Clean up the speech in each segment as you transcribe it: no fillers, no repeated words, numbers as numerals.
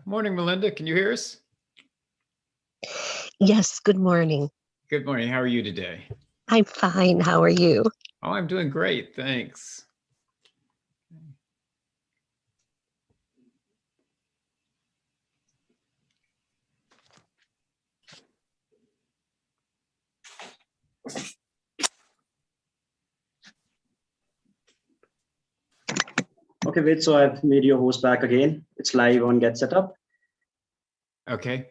Morning, Melinda. Can you hear us? Yes, good morning. Good morning. How are you today? I'm fine. How are you? Oh, I'm doing great. Thanks. Okay, wait, so I've made your host back again. It's live on Get Setup. Okay.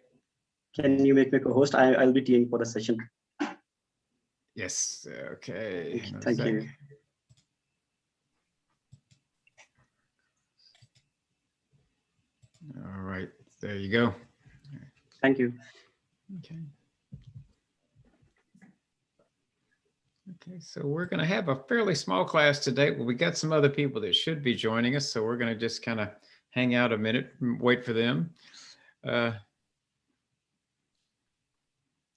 Can you make me co-host? I'll be TAing for the session. Yes. Okay. Thank you. All right. There you go. Thank you. Okay. Okay, so we're going to have a fairly small class today. Well, we got some other people that should be joining us, so we're going to just kind of hang out a minute and wait for them.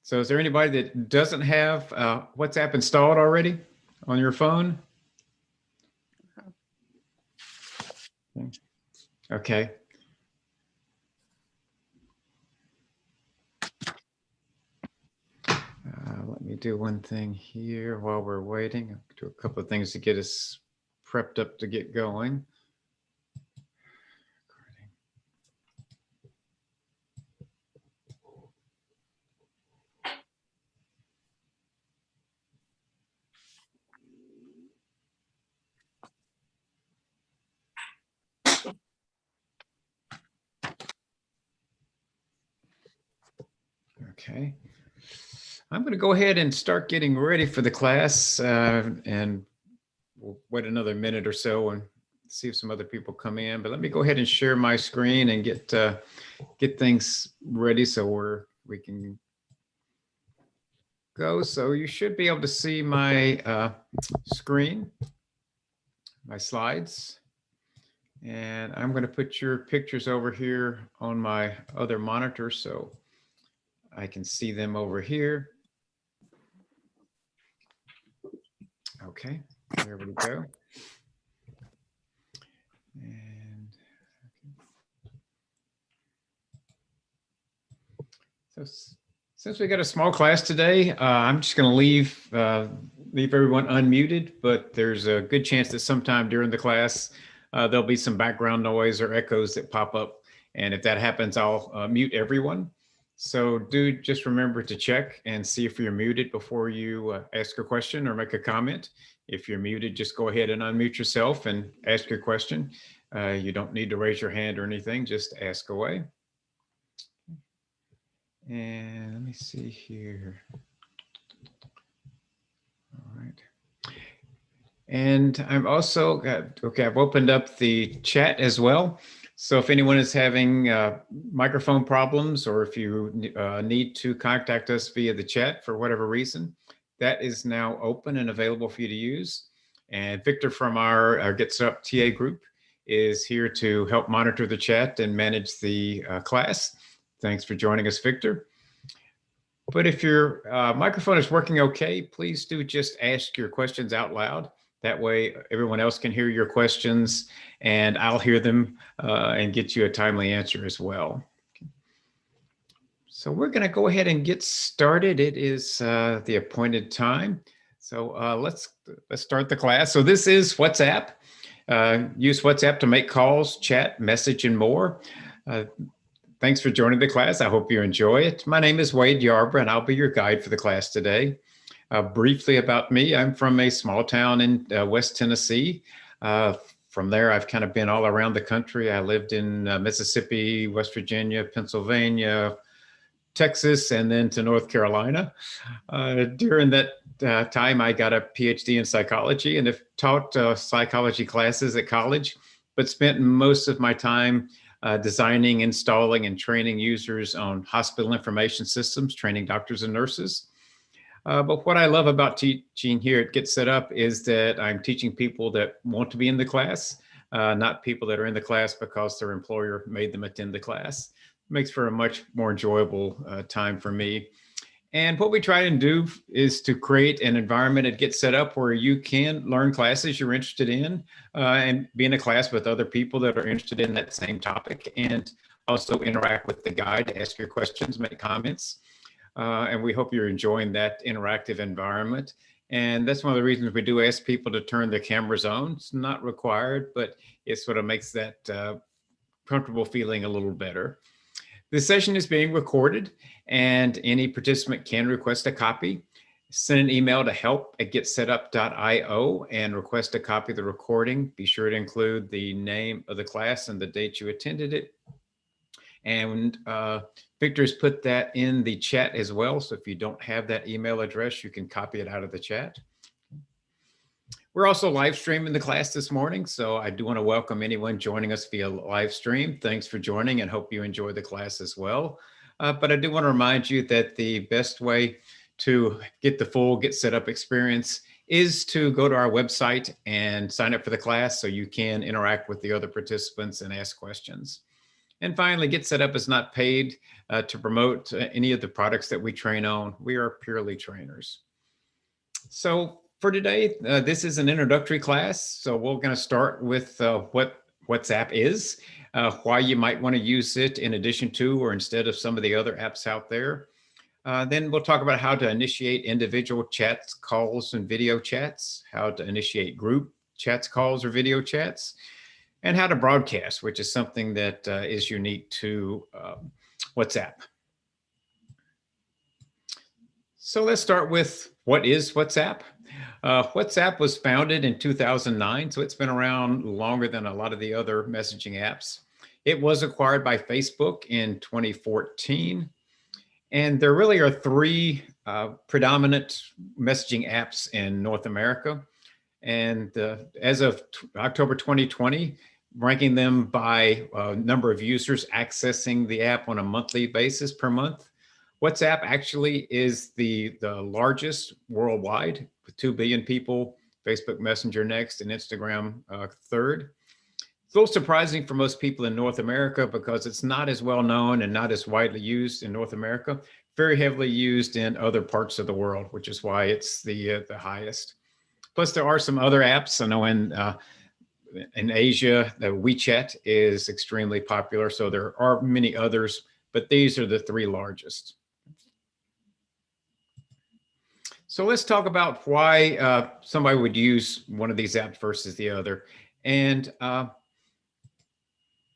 So is there anybody that doesn't have WhatsApp installed already on your phone? Okay. Let me do one thing here while we're waiting. I'll do a couple of things to get us prepped up to get going. Okay. I'm going to go ahead and start getting ready for the class, and we'll wait another minute or so and see if some other people come in. But let me go ahead and share my screen and get things ready so we can go. So you should be able to see my screen, my slides. And I'm going to put your pictures over here on my other monitor so I can see them over here. Okay, there we go. And so since we got a small class today, I'm just going to leave everyone unmuted, but there's a good chance that sometime during the class, there'll be some background noise or echoes that pop up. And if that happens, I'll mute everyone. So do just remember to check and see if you're muted before you ask a question or make a comment. If you're muted, just go ahead and unmute yourself and ask your question. You don't need to raise your hand or anything, just ask away. And let me see here. All right. And I'm also, okay, I've opened up the chat as well. So if anyone is having microphone problems or if you need to contact us via the chat for whatever reason, that is now open and available for you to use. And Victor from our Get Set Up TA group is here to help monitor the chat and manage the class. Thanks for joining us, Victor. But if your microphone is working okay, please do just ask your questions out loud. That way everyone else can hear your questions and I'll hear them and get you a timely answer as well. So we're going to go ahead and get started. It is the appointed time. So let's start the class. So this is WhatsApp. Use WhatsApp to make calls, chat, message, and more. Thanks for joining the class. I hope you enjoy it. My name is Wade Yarbrough, and I'll be your guide for the class today. Briefly about me, I'm from a small town in West Tennessee. From there, I've kind of been all around the country. I lived in Mississippi, West Virginia, Pennsylvania, Texas, and then to North Carolina. During that time, I got a PhD in psychology and have taught psychology classes at college, but spent most of my time designing, installing, and training users on hospital information systems, training doctors and nurses. But what I love about teaching here at Get Set Up is that I'm teaching people that want to be in the class, not people that are in the class because their employer made them attend the class. It makes for a much more enjoyable time for me. And what we try and do is to create an environment at Get Set Up where you can learn classes you're interested in and be in a class with other people that are interested in that same topic. And also interact with the guide, ask your questions, make comments. And we hope you're enjoying that interactive environment. And that's one of the reasons we do ask people to turn their cameras on. It's not required, but it sort of makes that comfortable feeling a little better. This session is being recorded, and any participant can request a copy. Send an email to help@getsetup.io and request a copy of the recording. Be sure to include the name of the class and the date you attended it. And Victor's put that in the chat as well. So if you don't have that email address, you can copy it out of the chat. We're also live streaming the class this morning. So I do want to welcome anyone joining us via live stream. Thanks for joining and hope you enjoy the class as well. But I do want to remind you that the best way to get the full Get Set Up experience is to go to our website and sign up for the class so you can interact with the other participants and ask questions. And finally, Get Set Up is not paid to promote any of the products that we train on. We are purely trainers. So for today, this is an introductory class. So we're going to start with what WhatsApp is, why you might want to use it in addition to or instead of some of the other apps out there. Then we'll talk about how to initiate individual chats, calls, and video chats, how to initiate group chats, calls, or video chats, and how to broadcast, which is something that is unique to WhatsApp. So let's start with what is WhatsApp? WhatsApp was founded in 2009, so it's been around longer than a lot of the other messaging apps. It was acquired by Facebook in 2014. And there really are three predominant messaging apps in North America. And as of October 2020, ranking them by number of users accessing the app on a monthly basis per month, WhatsApp actually is the largest worldwide with 2 billion people, Facebook Messenger next, and Instagram third. It's a little surprising for most people in North America because it's not as well known and not as widely used in North America, very heavily used in other parts of the world, which is why it's the highest. Plus, there are some other apps. I know in Asia, the WeChat is extremely popular. So there are many others, but these are the three largest. So let's talk about why somebody would use one of these apps versus the other. And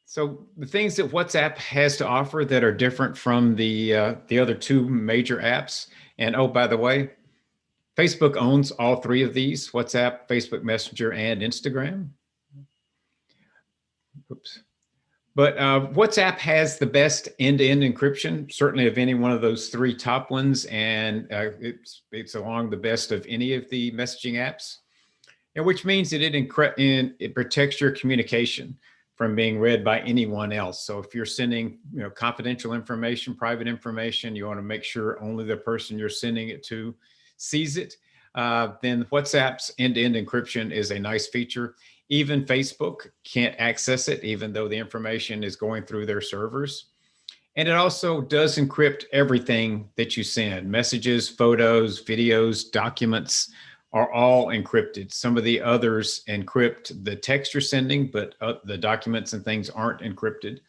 so the things that WhatsApp has to offer that are different from the other two major apps. And oh, by the way, Facebook owns all three of these: WhatsApp, Facebook Messenger, and Instagram. Oops. But WhatsApp has the best end-to-end encryption, certainly of any one of those three top ones, and it's along the best of any of the messaging apps, and which means that it protects your communication from being read by anyone else. So if you're sending, confidential information, private information, you want to make sure only the person you're sending it to sees it. Then WhatsApp's end-to-end encryption is a nice feature. Even Facebook can't access it, even though the information is going through their servers. And it also does encrypt everything that you send: messages, photos, videos, documents are all encrypted. Some of the others encrypt the text you're sending, but the documents and things aren't encrypted,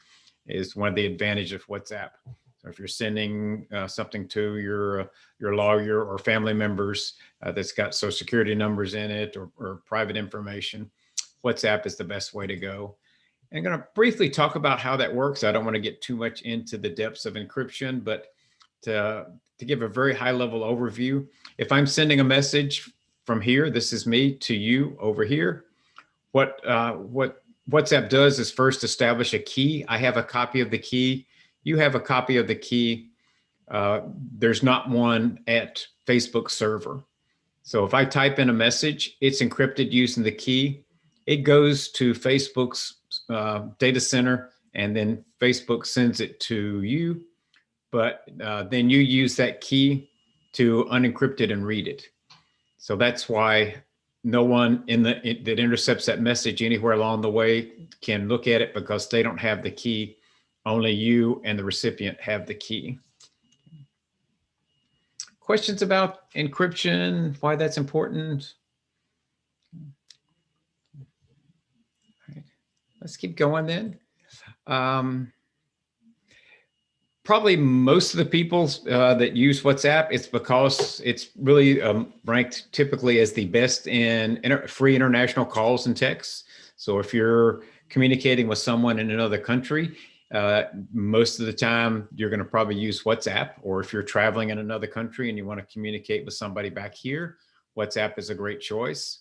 is one of the advantages of WhatsApp. So if you're sending something to your lawyer or family members that's got social security numbers in it or private information, WhatsApp is the best way to go. And I'm going to briefly talk about how that works. I don't want to get too much into the depths of encryption, but to give a very high level overview, if I'm sending a message from here, this is me, to you over here, what WhatsApp does is first establish a key. I have a copy of the key. You have a copy of the key. There's not one at Facebook's server. So if I type in a message, it's encrypted using the key. It goes to Facebook's data center, and then Facebook sends it to you. But then you use that key to unencrypt it and read it. So that's why no one that intercepts that message anywhere along the way can look at it, because they don't have the key. Only you and the recipient have the key. Questions about encryption, why that's important? All right. Let's keep going then. Probably most of the people that use WhatsApp, it's because it's really ranked typically as the best in free international calls and texts. So if you're communicating with someone in another country, most of the time you're going to probably use WhatsApp. Or if you're traveling in another country and you want to communicate with somebody back here, WhatsApp is a great choice.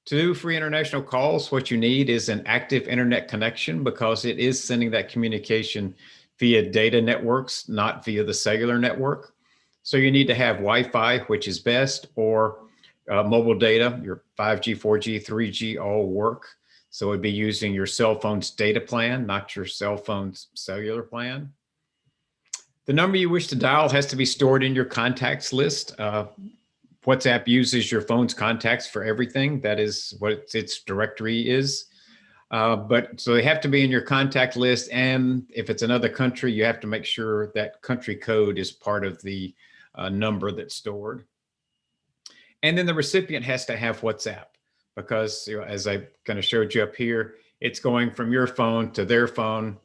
To do free international calls, what you need is an active internet connection, because it is sending that communication via data networks, not via the cellular network. So you need to have Wi-Fi, which is best, or mobile data. Your 5G, 4G, 3G all work. So it'd be using your cell phone's data plan, not your cell phone's cellular plan. The number you wish to dial has to be stored in your contacts list. WhatsApp uses your phone's contacts for everything. That is what its directory is. But so they have to be in your contact list. And if it's another country, you have to make sure that country code is part of the number that's stored. And then the recipient has to have WhatsApp, because as I kind of showed you up here, it's going from your phone to their phone.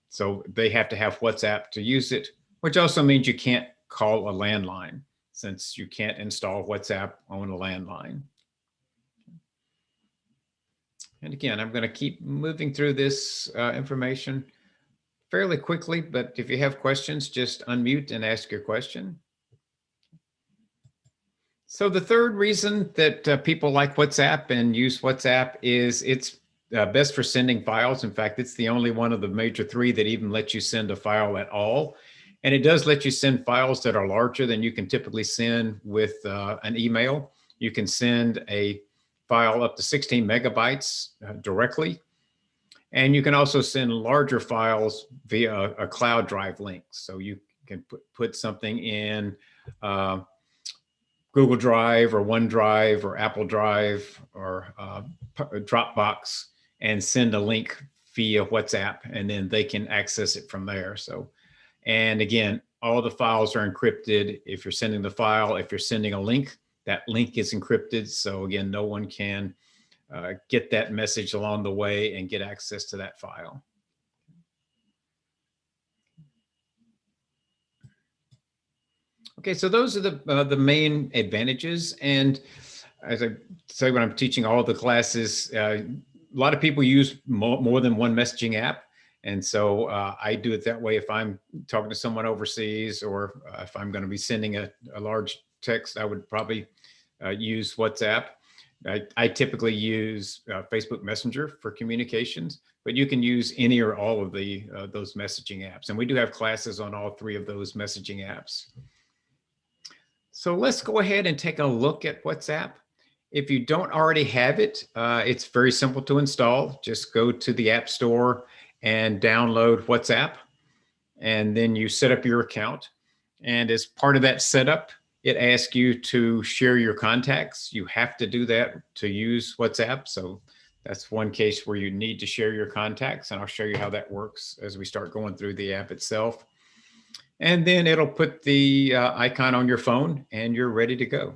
So they have to have WhatsApp to use it, which also means you can't call a landline, since you can't install WhatsApp on a landline. And again, I'm going to keep moving through this information fairly quickly, but if you have questions, just unmute and ask your question. So the third reason that people like WhatsApp and use WhatsApp is it's best for sending files. In fact, it's the only one of the major three that even lets you send a file at all. And it does let you send files that are larger than you can typically send with an email. You can send a file up to 16 megabytes directly. And you can also send larger files via a cloud drive link. So you can put something in Google Drive or OneDrive or Apple Drive or Dropbox and send a link via WhatsApp, and then they can access it from there. So, and again, all the files are encrypted. If you're sending the file, if you're sending a link, that link is encrypted. So again, no one can get that message along the way and get access to that file. Okay, so those are the main advantages. And as I say, when I'm teaching all the classes, a lot of people use more than one messaging app. And so I do it that way if I'm talking to someone overseas, or if I'm going to be sending a large text, I would probably use WhatsApp. I typically use Facebook Messenger for communications, but you can use any or all of those messaging apps. And we do have classes on all three of those messaging apps. So let's go ahead and take a look at WhatsApp. If you don't already have it, it's very simple to install. Just go to the App Store and download WhatsApp, and then you set up your account. And as part of that setup, it asks you to share your contacts. You have to do that to use WhatsApp. So that's one case where you need to share your contacts, and I'll show you how that works as we start going through the app itself. And then it'll put the icon on your phone and you're ready to go.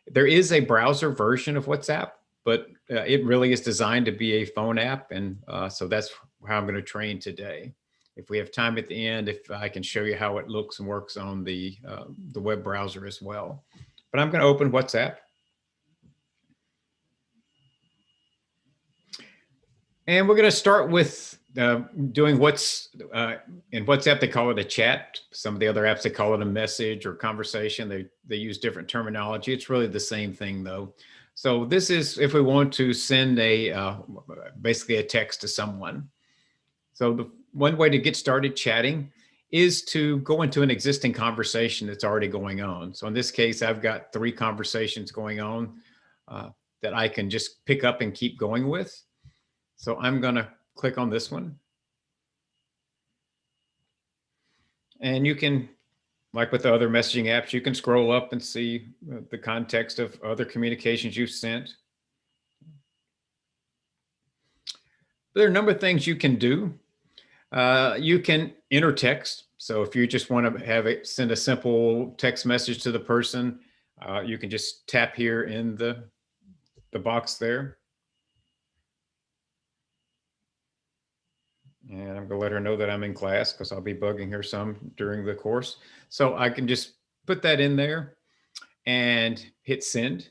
There is a browser version of WhatsApp, but it really is designed to be a phone app. And so that's how I'm going to train today. If we have time at the end, if I can show you how it looks and works on the web browser as well. But I'm going to open WhatsApp. And we're going to start with doing what's in WhatsApp, they call it a chat. Some of the other apps, they call it a message or conversation. They use different terminology. It's really the same thing though. So this is if we want to send basically a text to someone. So the one way to get started chatting is to go into an existing conversation that's already going on. So in this case, I've got 3 conversations going on that I can just pick up and keep going with. So I'm going to click on this one. And you can, like with the other messaging apps, you can scroll up and see the context of other communications you've sent. There are a number of things you can do. You can enter text. So if you just want to have it send a simple text message to the person, you can just tap here in the box there. And I'm going to let her know that I'm in class because I'll be bugging her some during the course. So I can just put that in there and hit send.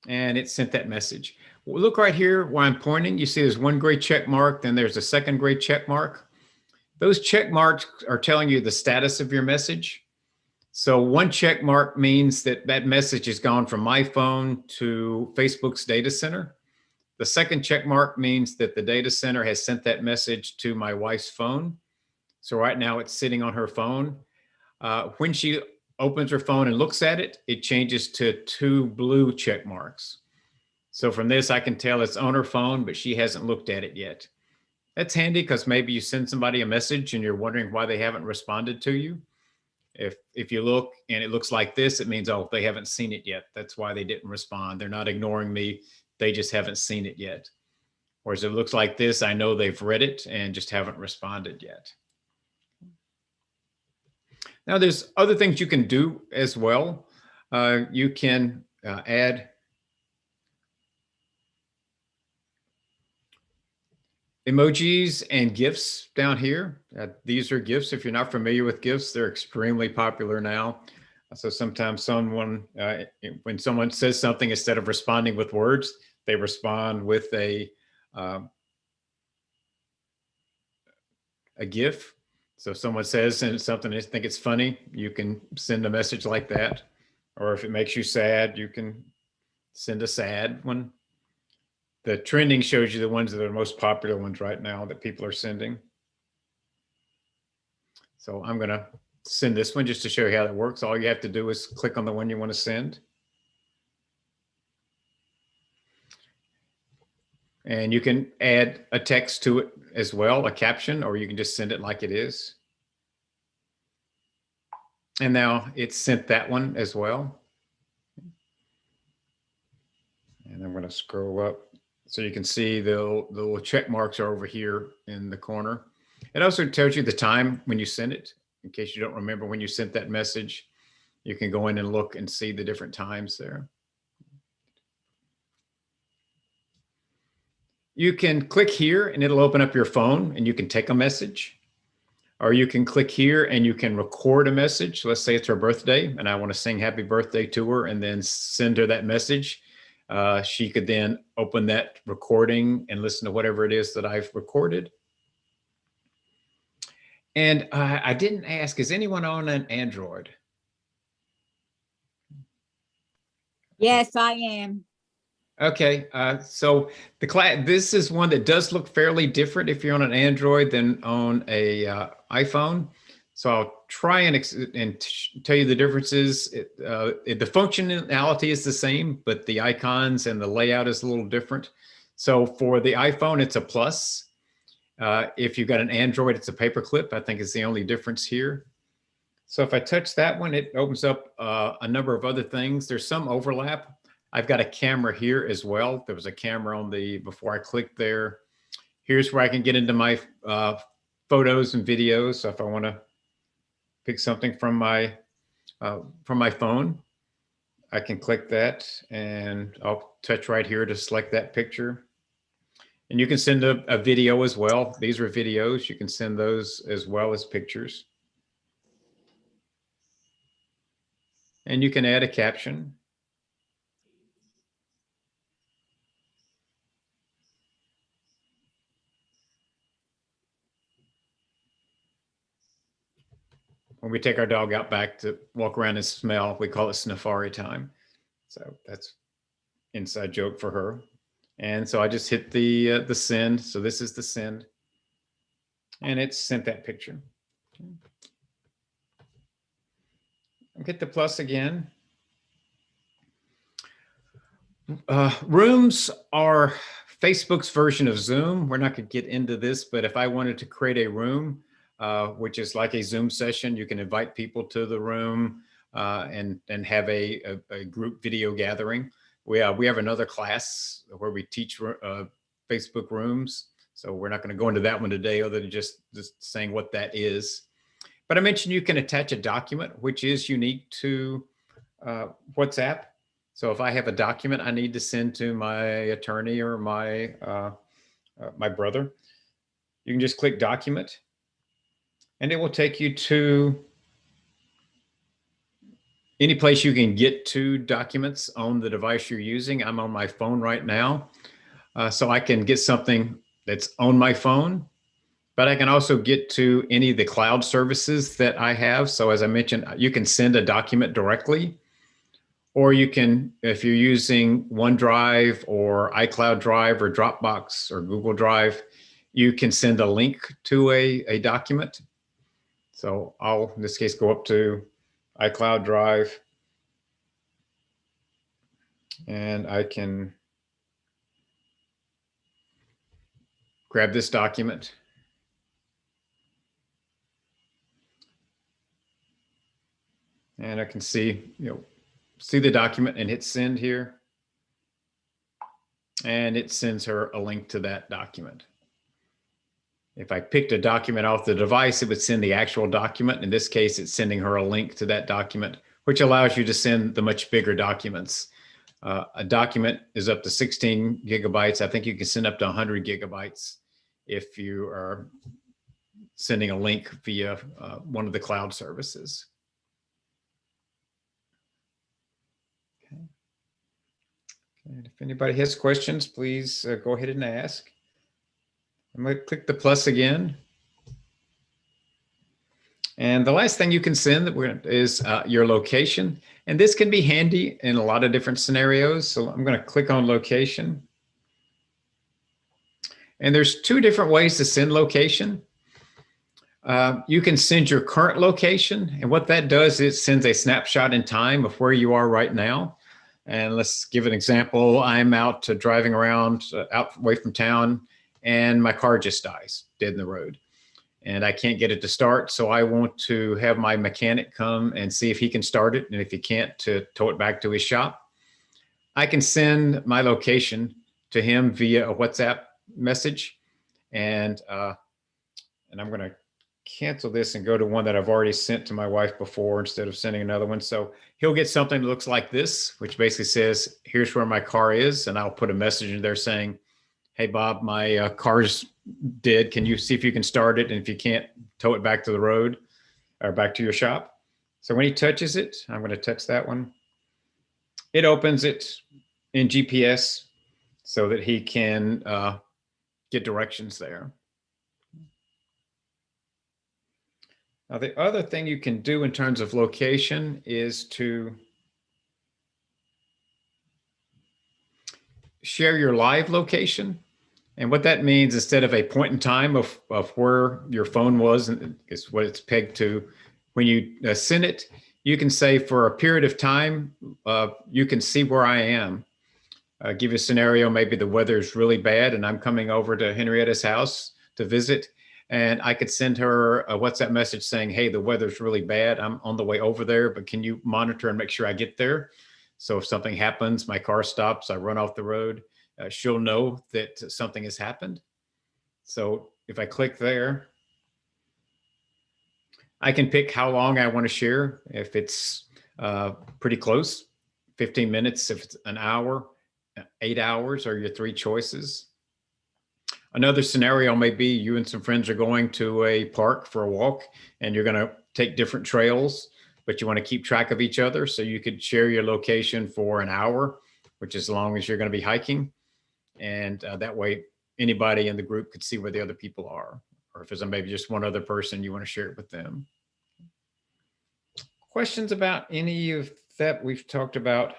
And it sent that message. Well, look right here where I'm pointing. You see there's one gray check mark, then there's a second gray check mark. Those check marks are telling you the status of your message. So one check mark means that that message has gone from my phone to Facebook's data center. The second check mark means that the data center has sent that message to my wife's phone. So right now it's sitting on her phone. When she opens her phone and looks at it, it changes to 2 blue check marks. So from this, I can tell it's on her phone, but she hasn't looked at it yet. That's handy because maybe you send somebody a message and you're wondering why they haven't responded to you. If you look and it looks like this, it means, oh, they haven't seen it yet. That's why they didn't respond. They're not ignoring me. They just haven't seen it yet. Whereas if it looks like this, I know they've read it and just haven't responded yet. Now, there's other things you can do as well. You can add emojis and GIFs down here. These are GIFs. If you're not familiar with GIFs, they're extremely popular now. So sometimes when someone says something, instead of responding with words, they respond with a GIF. So if someone says something and they think it's funny, you can send a message like that. Or if it makes you sad, you can send a sad one. The trending shows you the ones that are the most popular ones right now that people are sending. So I'm going to send this one just to show you how that works. All you have to do is click on the one you want to send. And you can add a text to it as well, a caption, or you can just send it like it is. And now it's sent that one as well. And I'm going to scroll up so you can see the little check marks are over here in the corner. It also tells you the time when you sent it. In case you don't remember when you sent that message, you can go in and look and see the different times there. You can click here and it'll open up your phone and you can take a message. Or you can click here and you can record a message. Let's say it's her birthday and I want to sing happy birthday to her and then send her that message. She could then open that recording and listen to whatever it is that I've recorded. And I didn't ask, is anyone on an Android? Yes, I am. Okay, so this is one that does look fairly different if you're on an Android than on a iPhone. So I'll try and tell you the differences. The functionality is the same, but the icons and the layout is a little different. So for the iPhone, it's a plus. If you've got an Android, it's a paperclip. I think it's the only difference here. So if I touch that one, it opens up a number of other things. There's some overlap. I've got a camera here as well. There was a camera on before I clicked there. Here's where I can get into my photos and videos. So if I want to pick something from my phone, I can click that and I'll touch right here to select that picture. And you can send a video as well. These are videos. You can send those as well as pictures. And you can add a caption. When we take our dog out back to walk around and smell, we call it sniffari time. So that's inside joke for her. And so I just hit the send. So this is the send. And it sent that picture. I'll hit the plus again. Rooms are Facebook's version of Zoom. We're not going to get into this, but if I wanted to create a room, which is like a Zoom session, you can invite people to the room and have a group video gathering. We have another class where we teach Facebook rooms. So we're not going to go into that one today other than just saying what that is. But I mentioned you can attach a document, which is unique to WhatsApp. So if I have a document I need to send to my attorney or my my brother. You can just click document and it will take you to any place you can get to documents on the device you're using. I'm on my phone right now. So I can get something that's on my phone, but I can also get to any of the cloud services that I have. So as I mentioned, you can send a document directly, or you can, if you're using OneDrive or iCloud Drive or Dropbox or Google Drive, you can send a link to a document. So I'll, in this case, go up to iCloud Drive and I can grab this document. And I can see, see the document and hit send here. And it sends her a link to that document. If I picked a document off the device, it would send the actual document. In this case, it's sending her a link to that document, which allows you to send the much bigger documents. A document is up to 16 gigabytes. I think you can send up to 100 gigabytes if you are sending a link via one of the cloud services. Okay. And if anybody has questions, please go ahead and ask. I'm going to click the plus again. And the last thing you can send is your location. And this can be handy in a lot of different scenarios. So I'm going to click on location. And there's two different ways to send location. You can send your current location. And what that does is it sends a snapshot in time of where you are right now. And let's give an example. I'm out driving around out away from town, and my car just dies dead in the road. And I can't get it to start. So I want to have my mechanic come and see if he can start it. And if he can't, to tow it back to his shop. I can send my location to him via a WhatsApp message. And I'm going to cancel this and go to one that I've already sent to my wife before instead of sending another one. So he'll get something that looks like this, which basically says, here's where my car is. And I'll put a message in there saying, hey, Bob, my car's dead. Can you see if you can start it? And if you can't, tow it back to the road or back to your shop. So when he touches it, I'm going to touch that one. It opens it in GPS so that he can get directions there. Now, the other thing you can do in terms of location is to share your live location. And what that means, instead of a point in time of where your phone was, and is what it's pegged to, when you send it, you can say for a period of time, you can see where I am. Give you a scenario, maybe the weather is really bad and I'm coming over to Henrietta's house to visit. And I could send her a WhatsApp message saying, hey, the weather's really bad. I'm on the way over there, but can you monitor and make sure I get there? So if something happens, my car stops, I run off the road, she'll know that something has happened. So if I click there, I can pick how long I want to share. If it's pretty close, 15 minutes, if it's an hour, 8 hours are your three choices. Another scenario may be you and some friends are going to a park for a walk and you're going to take different trails, but you want to keep track of each other. So you could share your location for an hour, which is as long as you're going to be hiking. And that way, anybody in the group could see where the other people are. Or if there's maybe just one other person, you want to share it with them. Questions about any of that we've talked about?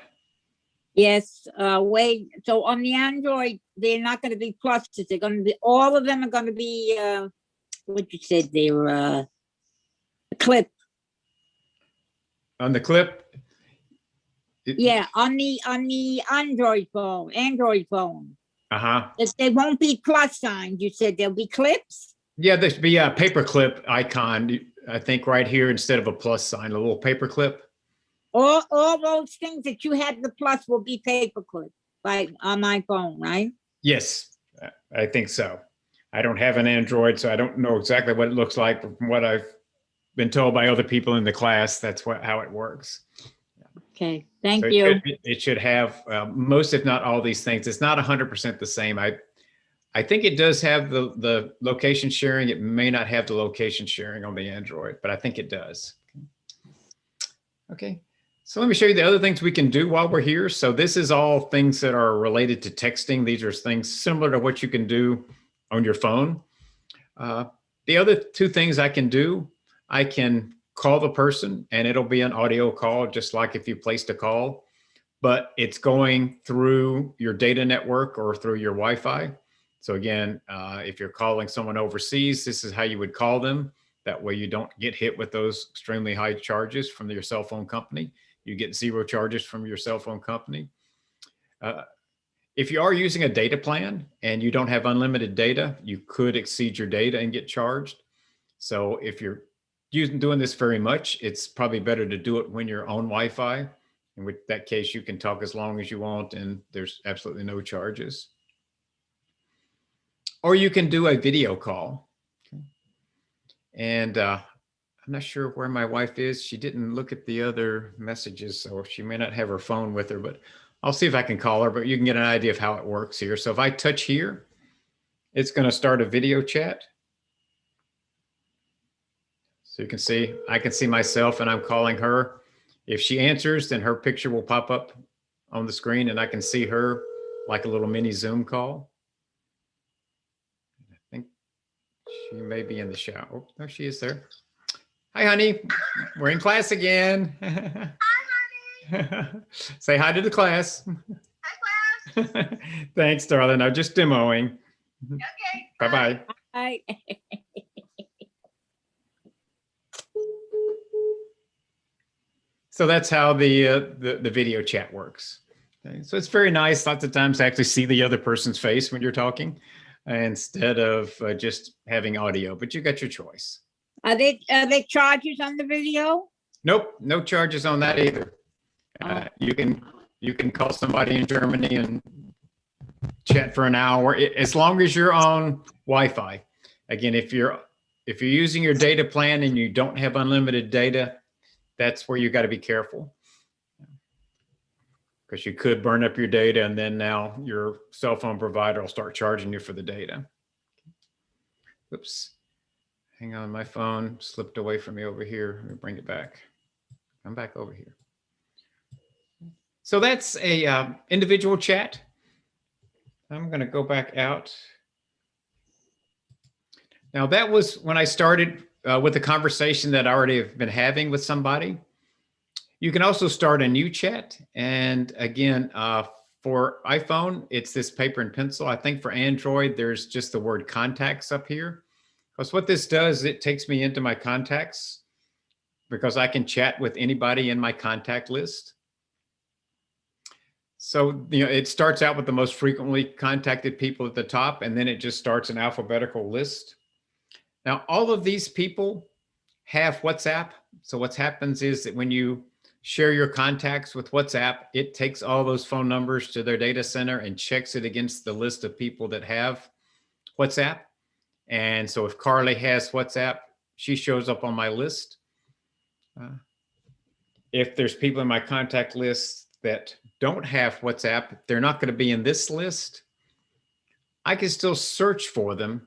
Yes, wait, so on the Android, they're not gonna be pluses, they're gonna be, all of them are gonna be, what you said, they were, a clip. On the clip? Yeah, on the Android phone. Uh-huh. They won't be plus signs, you said there'll be clips? Yeah, there should be a paperclip icon, I think right here instead of a plus sign, a little paperclip. All those things that you had the plus will be paperclip, like on my phone, right? Yes, I think so. I don't have an Android, so I don't know exactly what it looks like. From what I've been told by other people in the class, that's how it works. Okay, thank So you. it should have most, if not all, these things. It's not 100% the same. I think it does have the location sharing. It may not have the location sharing on the Android, but I think it does. Okay, so let me show you the other things we can do while we're here. So this is all things that are related to texting. These are things similar to what you can do on your phone. The other two things I can do, I can call the person and it'll be an audio call, just like if you placed a call, but it's going through your data network or through your Wi-Fi. So again, if you're calling someone overseas, this is how you would call them. That way you don't get hit with those extremely high charges from your cell phone company. You get 0 charges from your cell phone company. If you are using a data plan and you don't have unlimited data, you could exceed your data and get charged. So if you're doing this very much, it's probably better to do it when you're on Wi-Fi. In which that case, you can talk as long as you want and there's absolutely no charges. Or you can do a video call. And I'm not sure where my wife is. She didn't look at the other messages, so she may not have her phone with her, but I'll see if I can call her, but you can get an idea of how it works here. So if I touch here, it's going to start a video chat. So you can see, I can see myself and I'm calling her. If she answers, then her picture will pop up on the screen and I can see her like a little mini Zoom call. I think she may be in the shower. Oh, no, she is there. Hi, honey. We're in class again. Say hi to the class. Hi, class. Thanks, darling. I'm just demoing. Okay. Bye-bye. Hi. So that's how the video chat works. Okay. So it's very nice lots of times to actually see the other person's face when you're talking instead of just having audio, but you got your choice. Are they charges on the video? Nope, no charges on that either. You can call somebody in Germany and chat for an hour as long as you're on Wi-Fi. Again, if you're using your data plan and you don't have unlimited data, that's where you got to be careful, because you could burn up your data and then now your cell phone provider will start charging you for the data. Oops, hang on, my phone slipped away from me over here. Let me bring it back. I'm back over here. So that's a individual chat. I'm going to go back out. Now that was when I started with the conversation that I already have been having with somebody. You can also start a new chat. And again, for iPhone, it's this paper and pencil. I think for Android, there's just the word contacts up here. Because what this does, it takes me into my contacts because I can chat with anybody in my contact list. So, it starts out with the most frequently contacted people at the top, and then it just starts an alphabetical list. Now, all of these people have WhatsApp. So what happens is that when you share your contacts with WhatsApp, it takes all those phone numbers to their data center and checks it against the list of people that have WhatsApp. And so if Carly has WhatsApp, she shows up on my list. If there's people in my contact list that don't have WhatsApp, they're not going to be in this list. I can still search for them,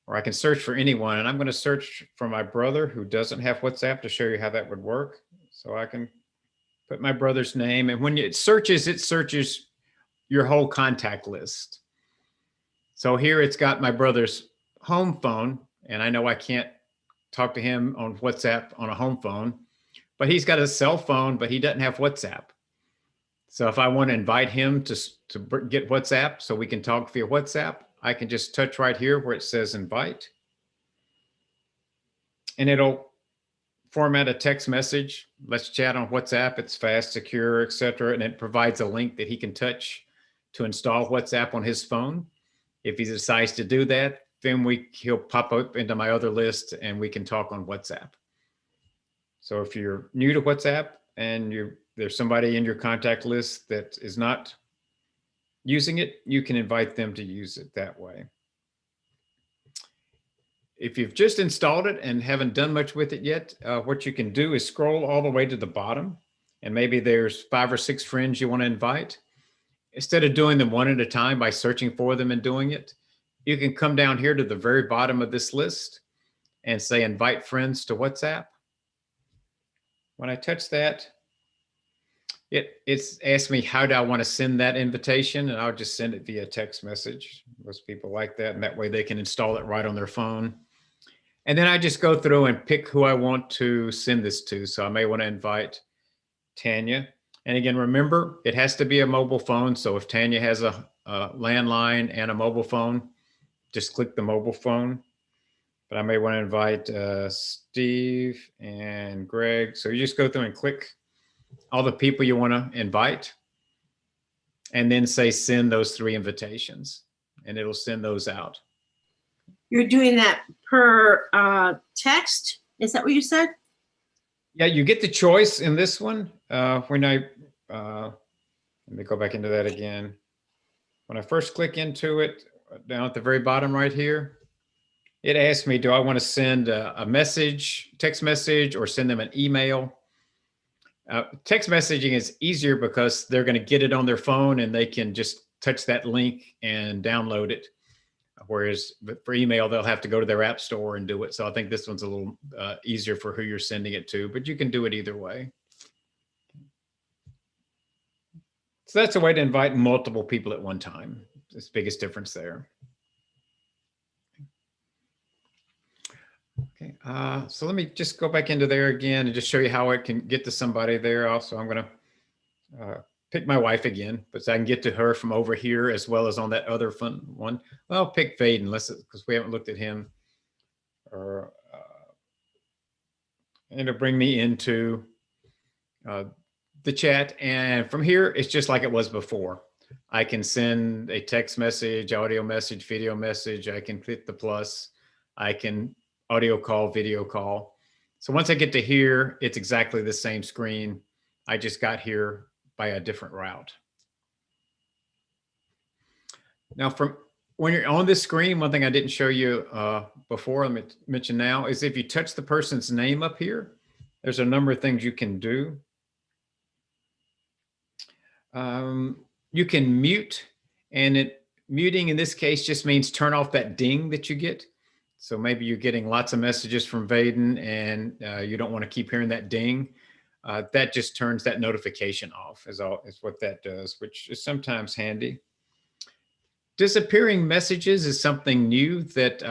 or I can search for anyone. And I'm going to search for my brother who doesn't have WhatsApp to show you how that would work. So I can put my brother's name, and when it searches your whole contact list. So here it's got my brother's home phone, and I know I can't talk to him on WhatsApp on a home phone, but he's got a cell phone, but he doesn't have WhatsApp. So if I want to invite him to get WhatsApp so we can talk via WhatsApp, I can just touch right here where it says invite. And it'll format a text message. Let's chat on WhatsApp. It's fast, secure, etc. And it provides a link that he can touch to install WhatsApp on his phone. If he decides to do that, then he'll pop up into my other list and we can talk on WhatsApp. So if you're new to WhatsApp and there's somebody in your contact list that is not using it, you can invite them to use it that way. If you've just installed it and haven't done much with it yet, what you can do is scroll all the way to the bottom, and maybe there's 5 or 6 friends you want to invite. Instead of doing them one at a time by searching for them and doing it, you can come down here to the very bottom of this list and say invite friends to WhatsApp. When I touch that, it's asked me how do I want to send that invitation, and I'll just send it via text message. Most people like that, and that way they can install it right on their phone. And then I just go through and pick who I want to send this to. So I may want to invite Tanya. And again, remember, it has to be a mobile phone. So if Tanya has a landline and a mobile phone, just click the mobile phone. But I may want to invite Steve and Greg. So you just go through and click all the people you want to invite, and then say send those 3 invitations, and it'll send those out. You're doing that per text? Is that what you said? Yeah, you get the choice in this one. When I, let me go back into that again. When I first click into it, down at the very bottom right here, it asks me, do I want to send a message, text message, or send them an email? Text messaging is easier because they're going to get it on their phone and they can just touch that link and download it. Whereas for email, they'll have to go to their app store and do it. So I think this one's a little easier for who you're sending it to, but you can do it either way. So that's a way to invite multiple people at one time. That's the biggest difference there. Okay, so let me just go back into there again and just show you how I can get to somebody there. Also, I'm going to pick my wife again, but so I can get to her from over here as well as on that other fun one. Well, I'll pick Vaden, because we haven't looked at him. Or and it'll bring me into the chat, and from here it's just like it was before. I can send a text message, audio message, video message. I can click the plus. I can audio call, video call. So once I get to here, it's exactly the same screen. I just got here by a different route. Now, from when you're on this screen, one thing I didn't show you before, let me mention now, is if you touch the person's name up here, there's a number of things you can do. You can mute, and muting in this case just means turn off that ding that you get. So maybe you're getting lots of messages from Vaden and you don't want to keep hearing that ding. That just turns that notification off is what that does, which is sometimes handy. Disappearing messages is something new that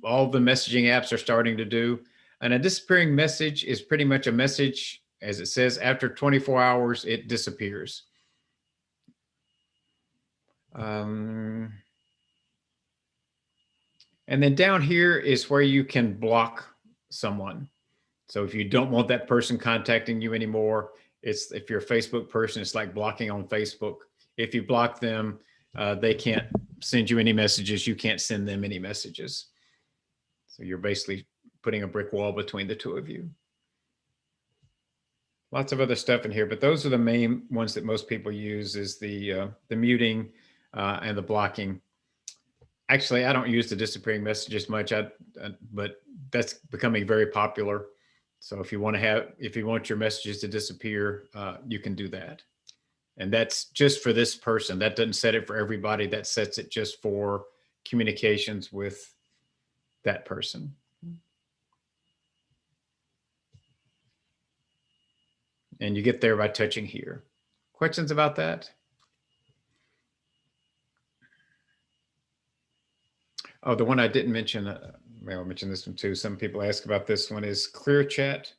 all the messaging apps are starting to do. And a disappearing message is pretty much a message, as it says, after 24 hours, it disappears. And then down here is where you can block someone. So if you don't want that person contacting you anymore, if you're a Facebook person, it's like blocking on Facebook. If you block them, they can't send you any messages. You can't send them any messages. So you're basically putting a brick wall between the two of you. Lots of other stuff in here, but those are the main ones that most people use, is the muting and the blocking. Actually, I don't use the disappearing messages much, but that's becoming very popular. So if you want your messages to disappear, you can do that. And that's just for this person. That doesn't set it for everybody. That sets it just for communications with that person. And you get there by touching here. Questions about that? Oh, the one I didn't mention, maybe I'll mention this one too. Some people ask about this one, is Clear Chat.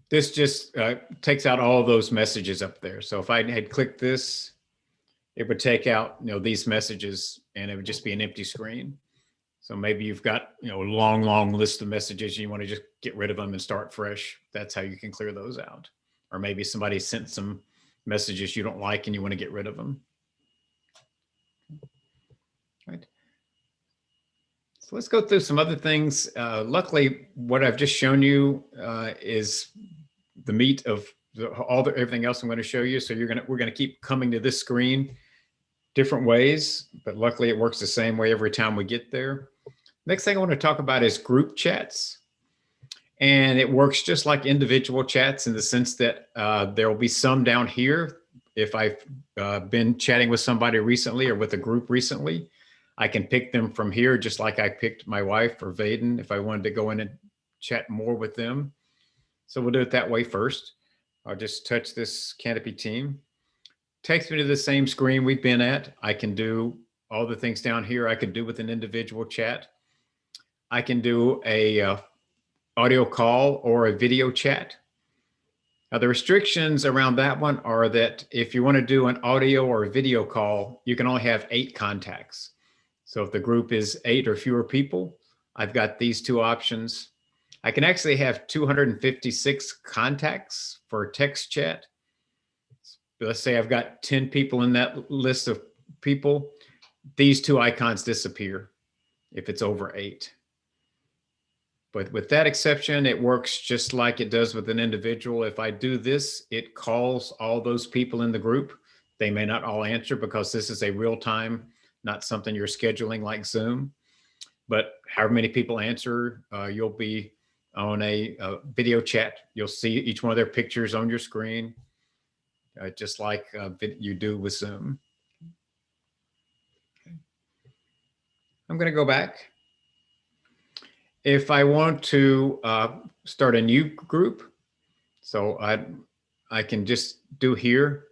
This just takes out all those messages up there. So if I had clicked this, it would take out these messages, and it would just be an empty screen. So maybe you've got a long list of messages, and you want to just get rid of them and start fresh. That's how you can clear those out. Or maybe somebody sent some messages you don't like and you want to get rid of them. Right. So let's go through some other things. Luckily, what I've just shown you is the meat of everything else I'm going to show you. So we're going to keep coming to this screen different ways, but luckily it works the same way every time we get there. Next thing I want to talk about is group chats. And it works just like individual chats in the sense that there will be some down here if I've been chatting with somebody recently or with a group recently, I can pick them from here, just like I picked my wife or Vaden if I wanted to go in and chat more with them. So we'll do it that way first. I'll just touch this Canopy team. Takes me to the same screen we've been at. I can do all the things down here I could do with an individual chat. I can do a audio call or a video chat. Now the restrictions around that one are that if you want to do an audio or a video call, you can only have 8 contacts. So if the group is 8 or fewer people, I've got these 2 options. I can actually have 256 contacts for text chat. Let's say I've got 10 people in that list of people. These 2 icons disappear if it's over 8. But with that exception, it works just like it does with an individual. If I do this, it calls all those people in the group. They may not all answer because this is a real time, not something you're scheduling like Zoom. But however many people answer, you'll be on a video chat. You'll see each one of their pictures on your screen, just like you do with Zoom. Okay. I'm going to go back. If I want to start a new group, so I can just do here.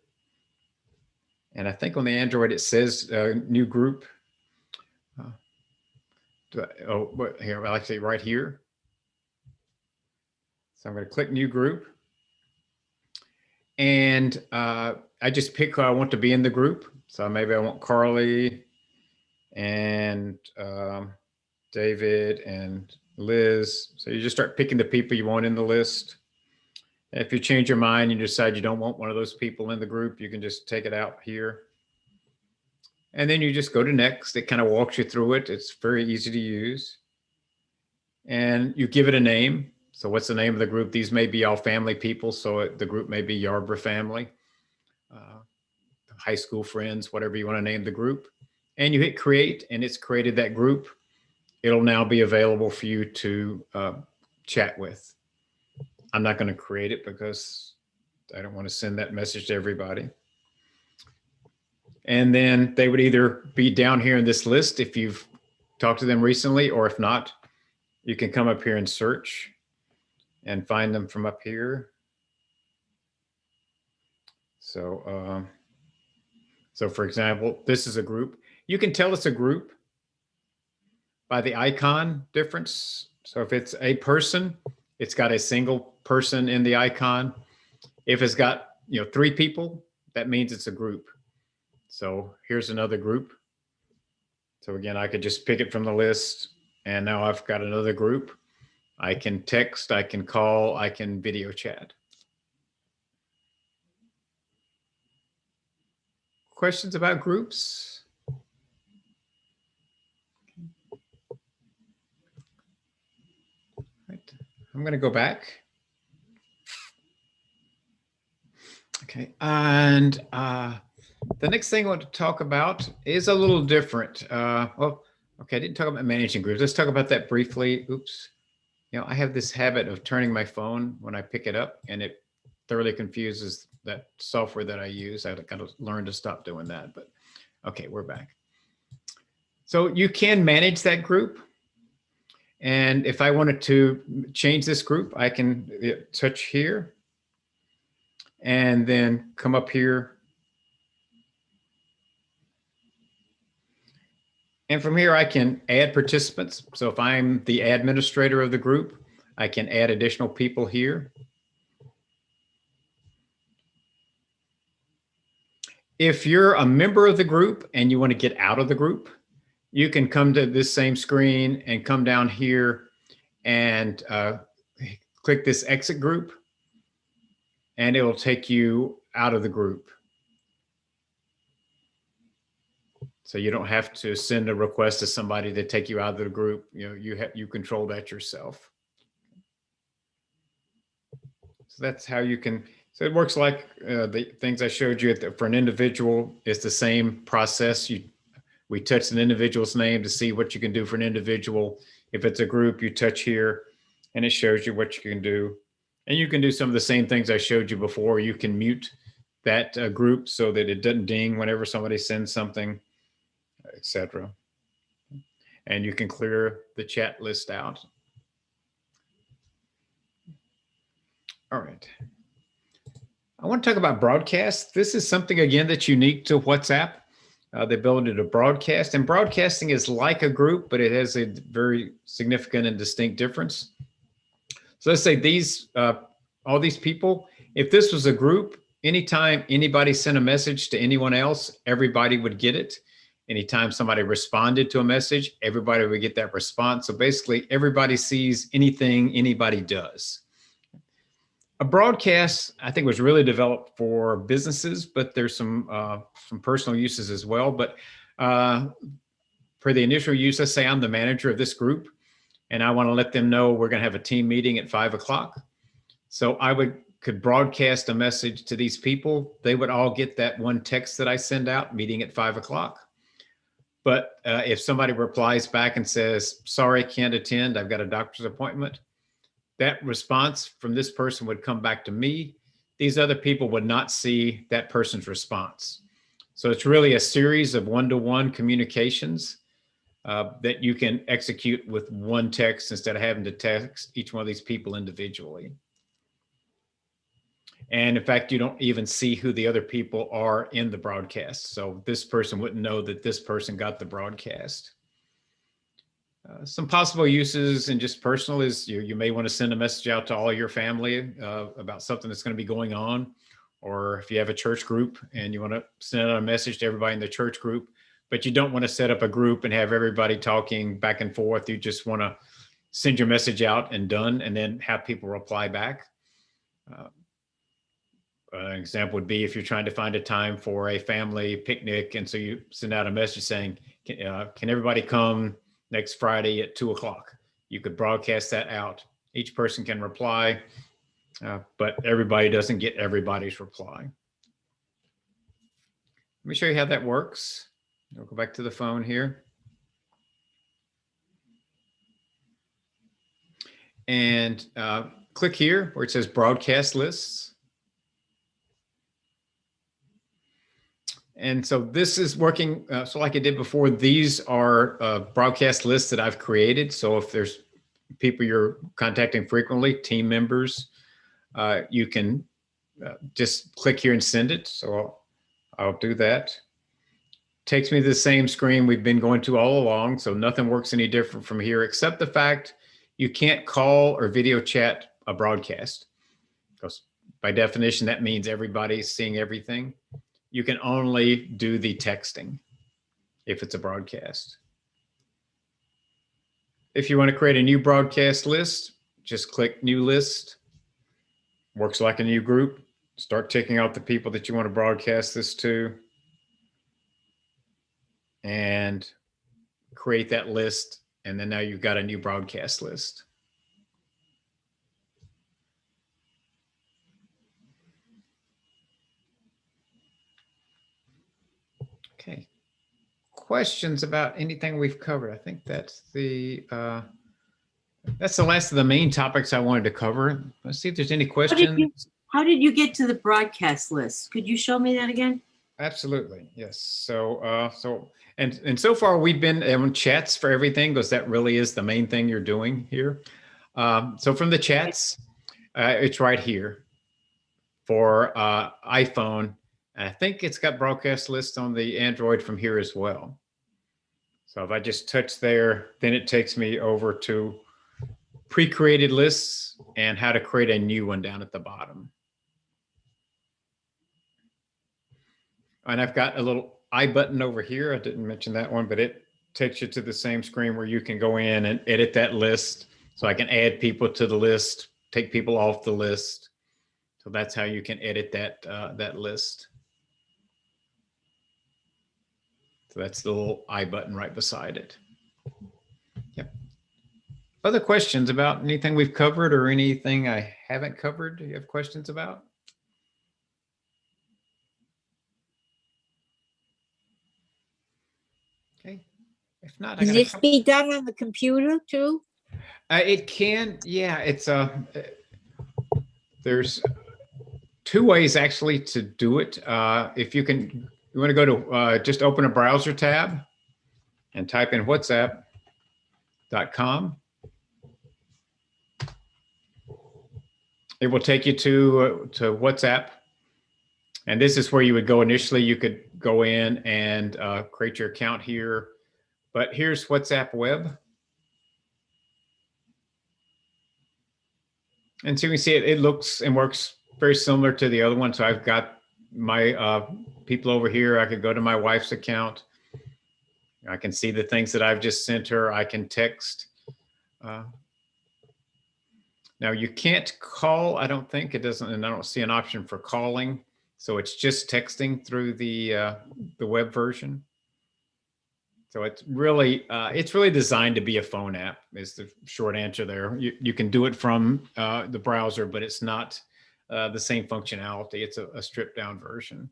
And I think on the Android, it says new group. Here, well, actually right here. So I'm going to click new group. And I just pick who I want to be in the group. So maybe I want Carly and David and Liz. So you just start picking the people you want in the list. If you change your mind and you decide you don't want one of those people in the group, you can just take it out here. And then you just go to next. It kind of walks you through it. It's very easy to use. And you give it a name. So what's the name of the group? These may be all family people. So the group may be Yarborough family, high school friends, whatever you want to name the group. And you hit create and it's created that group. It'll now be available for you to chat with. I'm not going to create it because I don't want to send that message to everybody. And then they would either be down here in this list if you've talked to them recently, or if not, you can come up here and search and find them from up here. So, so for example, this is a group. You can tell it's a group by the icon difference. So if it's a person, it's got a single person in the icon. If it's got 3 people, that means it's a group. So here's another group. So again, I could just pick it from the list and now I've got another group. I can text, I can call, I can video chat. Questions about groups? Right. I'm going to go back. Okay, and the next thing I want to talk about is a little different. Well, okay, I didn't talk about managing groups. Let's talk about that briefly. Oops. I have this habit of turning my phone when I pick it up, and it thoroughly confuses that software that I use. I've got to learn to stop doing that, but okay, we're back. So you can manage that group. And if I wanted to change this group, I can touch here and then come up here. And from here, I can add participants. So if I'm the administrator of the group, I can add additional people here. If you're a member of the group and you want to get out of the group, you can come to this same screen and come down here and click this exit group, and it will take you out of the group. So you don't have to send a request to somebody to take you out of the group. You control that yourself. So that's how you can. So it works like the things I showed you for an individual. It's the same process. We touch an individual's name to see what you can do for an individual. If it's a group, you touch here, and it shows you what you can do. And you can do some of the same things I showed you before. You can mute that group so that it doesn't ding whenever somebody sends something, etc. And you can clear the chat list out. All right. I want to talk about broadcast. This is something, again, that's unique to WhatsApp, the ability to broadcast. And broadcasting is like a group, but it has a very significant and distinct difference. So let's say these, all these people, if this was a group, anytime anybody sent a message to anyone else, everybody would get it. Anytime somebody responded to a message, everybody would get that response. So basically, everybody sees anything anybody does. A broadcast, I think, was really developed for businesses, but there's some personal uses as well. But for the initial use, let's say I'm the manager of this group, and I want to let them know we're going to have a team meeting at 5 o'clock. So I could broadcast a message to these people. They would all get that one text that I send out, meeting at 5 o'clock. But if somebody replies back and says, sorry, can't attend, I've got a doctor's appointment, that response from this person would come back to me. These other people would not see that person's response. So it's really a series of one-to-one communications that you can execute with one text instead of having to text each one of these people individually. And in fact, you don't even see who the other people are in the broadcast. So this person wouldn't know that this person got the broadcast. Some possible uses and just personal is you may want to send a message out to all your family about something that's going to be going on. Or if you have a church group and you want to send out a message to everybody in the church group, but you don't want to set up a group and have everybody talking back and forth. You just want to send your message out and done, and then have people reply back. An example would be if you're trying to find a time for a family picnic, and so you send out a message saying, can everybody come next Friday at 2 o'clock? You could broadcast that out. Each person can reply, but everybody doesn't get everybody's reply. Let me show you how that works. I'll go back to the phone here. And click here where it says broadcast lists. And so this is working, so like I did before, these are broadcast lists that I've created. So if there's people you're contacting frequently, team members, you can just click here and send it. So I'll do that. Takes me to the same screen we've been going to all along. So nothing works any different from here, except the fact you can't call or video chat a broadcast. Because by definition, that means everybody's seeing everything. You can only do the texting if it's a broadcast. If you want to create a new broadcast list, just click new list. Works like a new group. Start ticking out the people that you want to broadcast this to. And create that list. And then now you've got a new broadcast list. Okay. Questions about anything we've covered? I think that's the last of the main topics I wanted to cover. Let's see if there's any questions. How did you get to the broadcast list? Could you show me that again? Absolutely, yes. So and so far we've been on chats for everything, because that really is the main thing you're doing here. So from the chats, it's right here for iPhone. And I think it's got broadcast lists on the Android from here as well. So if I just touch there, then it takes me over to pre-created lists and how to create a new one down at the bottom. And I've got a little I button over here. I didn't mention that one, but it takes you to the same screen where you can go in and edit that list. So I can add people to the list, take people off the list. So that's how you can edit that list. So that's the little I button right beside it. Yep. Other questions about anything we've covered or anything I haven't covered? Do you have questions about? Okay. If not, Can this be done on the computer too? It can. Yeah, it's there's two ways actually to do it. If you want to go to just open a browser tab and type in whatsapp.com. It will take you to WhatsApp. And this is where you would go initially. You could go in and create your account here. But here's WhatsApp Web. And so you can see it looks and works very similar to the other one. So I've got my people over here. I could go to my wife's account. I can see the things that I've just sent her. I can text. Now you can't call, I don't think. It doesn't, and I don't see an option for calling. So it's just texting through the web version. So it's really designed to be a phone app is the short answer there. You can do it from the browser, but it's not the same functionality. It's a stripped down version.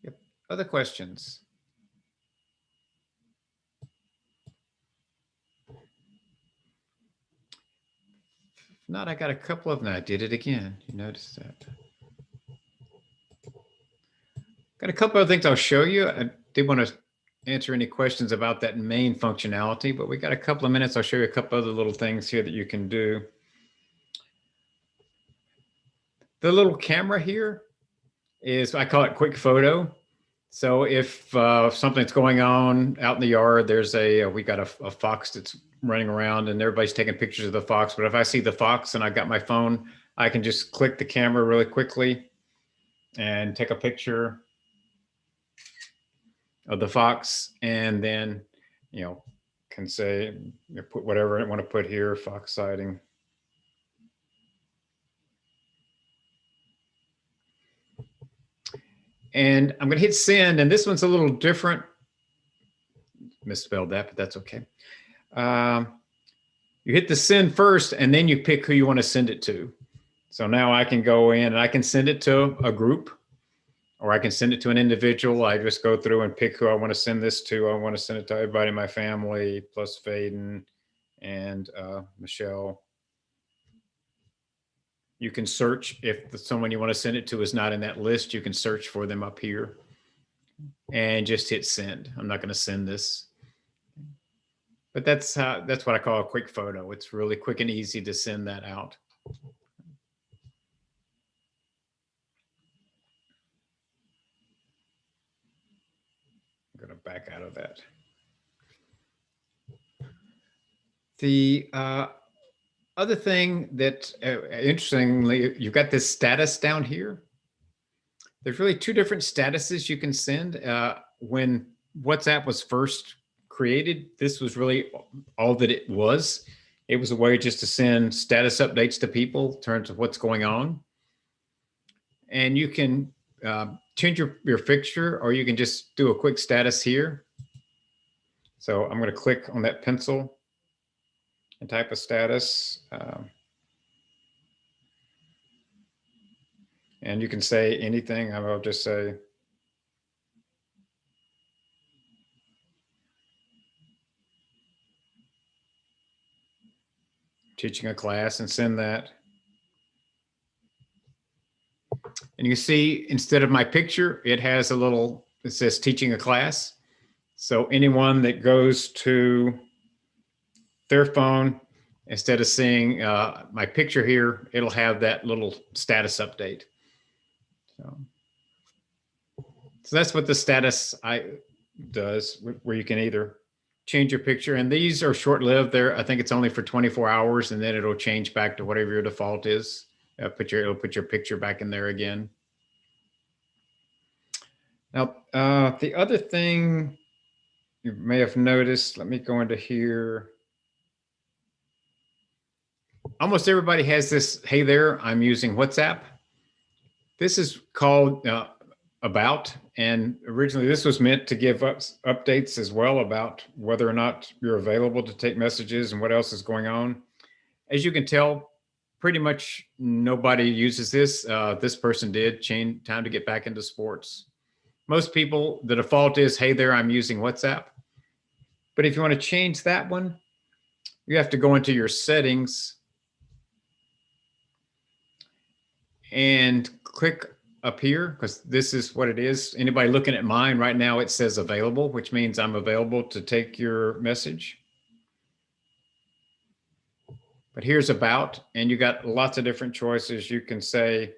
Yep. Other questions? If not, I got a couple of them. I did it again. You noticed that. Got a couple of things I'll show you. I did want to answer any questions about that main functionality, but we got a couple of minutes. I'll show you a couple other little things here that you can do. The little camera here is, I call it quick photo. So if something's going on out in the yard, there's we got a fox that's running around and everybody's taking pictures of the fox. But if I see the fox and I got my phone, I can just click the camera really quickly and take a picture of the fox, and then, can say, put whatever I want to put here, fox sighting. And I'm going to hit send, and this one's a little different. Misspelled that, but that's okay. You hit the send first, and then you pick who you want to send it to. So now I can go in and I can send it to a group, or I can send it to an individual. I just go through and pick who I want to send this to. I want to send it to everybody in my family, plus Faden and Michelle. You can search if someone you want to send it to is not in that list. You can search for them up here and just hit send. I'm not going to send this, but that's what I call a quick photo. It's really quick and easy to send that out. I'm going to back out of that. The other thing that, interestingly, you've got this status down here. There's really two different statuses you can send. When WhatsApp was first created, this was really all that it was. It was a way just to send status updates to people in terms of what's going on. And you can change your picture, or you can just do a quick status here. So I'm going to click on that pencil and type a status. And you can say anything. I'll just say, teaching a class, and send that. And you see, instead of my picture, it has a little, it says teaching a class. So anyone that goes to their phone, instead of seeing my picture here, it'll have that little status update. So that's what the status does, where you can either change your picture, and these are short-lived. There, I think it's only for 24 hours, and then it'll change back to whatever your default is. It'll put your picture back in there again. Now, the other thing you may have noticed, let me go into here. Almost everybody has this, hey there, I'm using WhatsApp. This is called About, and originally this was meant to give us updates as well about whether or not you're available to take messages and what else is going on. As you can tell, pretty much nobody uses this. This person did change, time to get back into sports. Most people, the default is, hey there, I'm using WhatsApp. But if you want to change that one, you have to go into your settings and click up here, because this is what it is. Anybody looking at mine right now, it says available, which means I'm available to take your message. But here's about, and you got lots of different choices. You can say,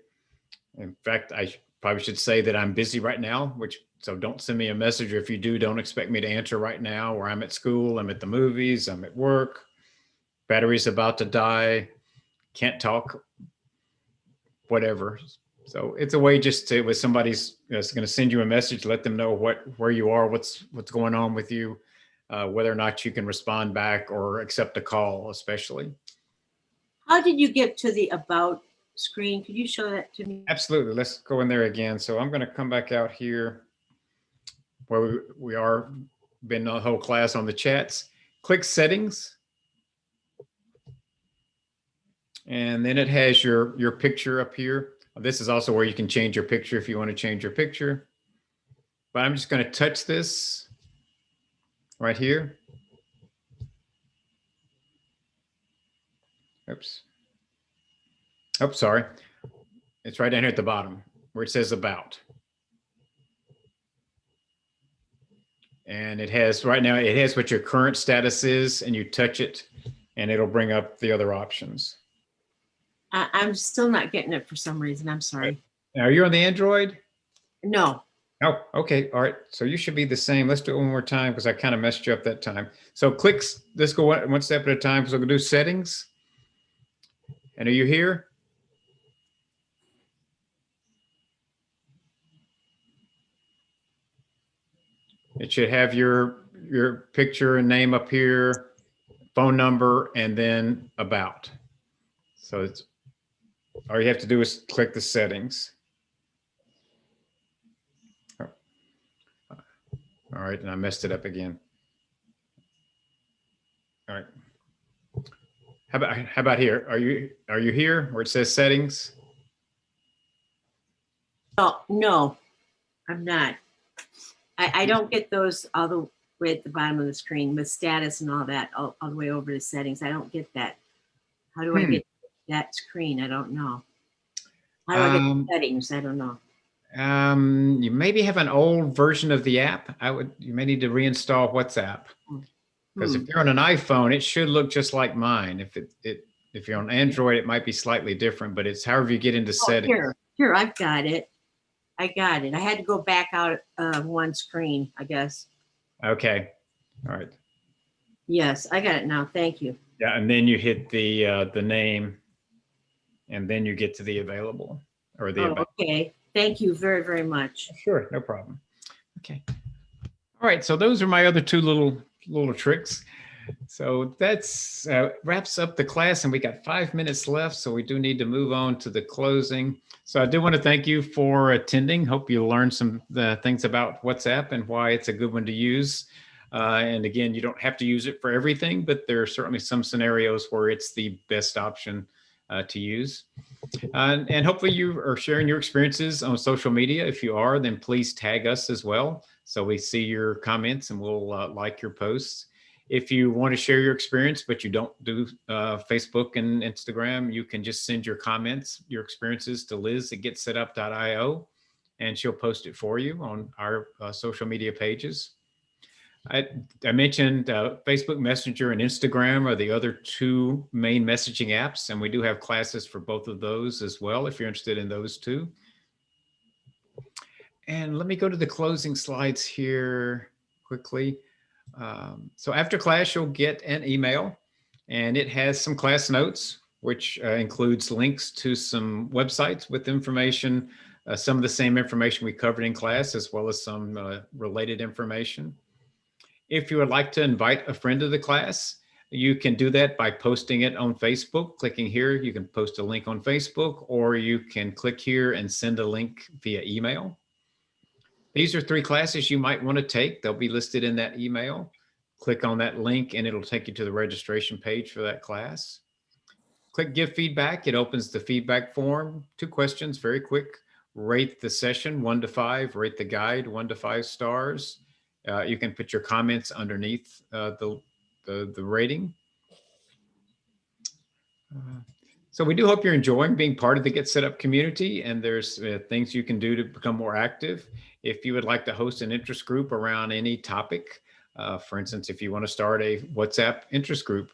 in fact, I probably should say that I'm busy right now, so don't send me a message, or if you do, don't expect me to answer right now, or I'm at school, I'm at the movies, I'm at work, battery's about to die, can't talk, whatever. So it's a way just to, with somebody's going to send you a message, let them know where you are, what's going on with you, whether or not you can respond back or accept a call, especially. How did you get to the about screen? Could you show that to me? Absolutely. Let's go in there again. So I'm going to come back out here where we are, been the whole class on the chats. Click settings. And then it has your picture up here. This is also where you can change your picture if you want to change your picture. But I'm just going to touch this right here. Oops. Oh, sorry. It's right down here at the bottom where it says about. And it has, right now, it has what your current status is, and you touch it and it'll bring up the other options. I'm still not getting it for some reason. I'm sorry. Now, are you on the Android? No. Oh, okay. All right. So you should be the same. Let's do it one more time because I kind of messed you up that time. So let's go one step at a time. So we'll do settings. And are you here? It should have your picture and name up here, phone number, and then about. So it's all you have to do is click the settings. Oh. All right, and I messed it up again. All right. How about here? Are you here where it says settings? Oh, no, I'm not. I don't get those all the way at the bottom of the screen with status and all that, all the way over to settings. I don't get that. How do I get that screen? I don't know. How do I get the settings? I don't know. You maybe have an old version of the app. You may need to reinstall WhatsApp. Because if you're on an iPhone, it should look just like mine. If you're on Android, it might be slightly different, but it's however you get into settings. Here, I've got it. I got it. I had to go back out one screen, I guess. Okay. All right. Yes, I got it now. Thank you. Yeah, and then you hit the name, and then you get to the available or the about. Okay. Thank you very, very much. Sure, no problem. Okay. All right. So those are my other two little tricks. So that's wraps up the class, and we got 5 minutes left. So we do need to move on to the closing. So I do want to thank you for attending. Hope you learned some things about WhatsApp and why it's a good one to use. And again, you don't have to use it for everything, but there are certainly some scenarios where it's the best option to use. And hopefully you are sharing your experiences on social media. If you are, then please tag us as well, so we see your comments and we'll like your posts. If you want to share your experience, but you don't do Facebook and Instagram, you can just send your comments, your experiences to liz@getsetup.io, and she'll post it for you on our social media pages. I mentioned Facebook Messenger and Instagram are the other two main messaging apps, and we do have classes for both of those as well if you're interested in those two. And let me go to the closing slides here quickly. So after class, you'll get an email, and it has some class notes, which includes links to some websites with information, some of the same information we covered in class, as well as some related information. If you would like to invite a friend to the class, you can do that by posting it on Facebook. Clicking here, you can post a link on Facebook, or you can click here and send a link via email. These are 3 classes you might want to take. They'll be listed in that email. Click on that link and it'll take you to the registration page for that class. Click Give Feedback. It opens the feedback form. 2 questions, very quick. Rate the session 1 to 5. Rate the guide 1 to 5 stars. You can put your comments underneath the rating. So we do hope you're enjoying being part of the Get Set Up community, and there's things you can do to become more active. If you would like to host an interest group around any topic, for instance, if you want to start a WhatsApp interest group,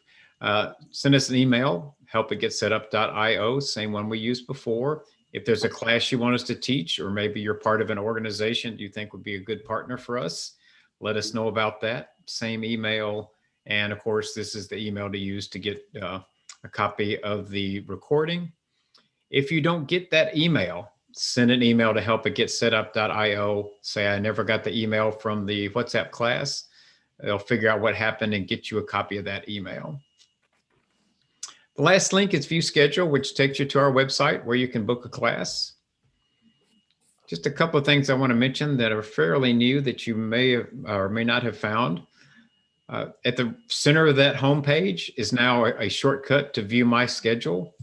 send us an email, help@getsetup.io, same one we used before. If there's a class you want us to teach, or maybe you're part of an organization you think would be a good partner for us, let us know about that. Same email. And of course, this is the email to use to get a copy of the recording. If you don't get that email, send an email to help@getsetup.io. Say, I never got the email from the WhatsApp class. They'll figure out what happened and get you a copy of that email. The last link is View Schedule, which takes you to our website where you can book a class. Just a couple of things I want to mention that are fairly new that you may have or may not have found. At the center of that homepage is now a shortcut to view my schedule.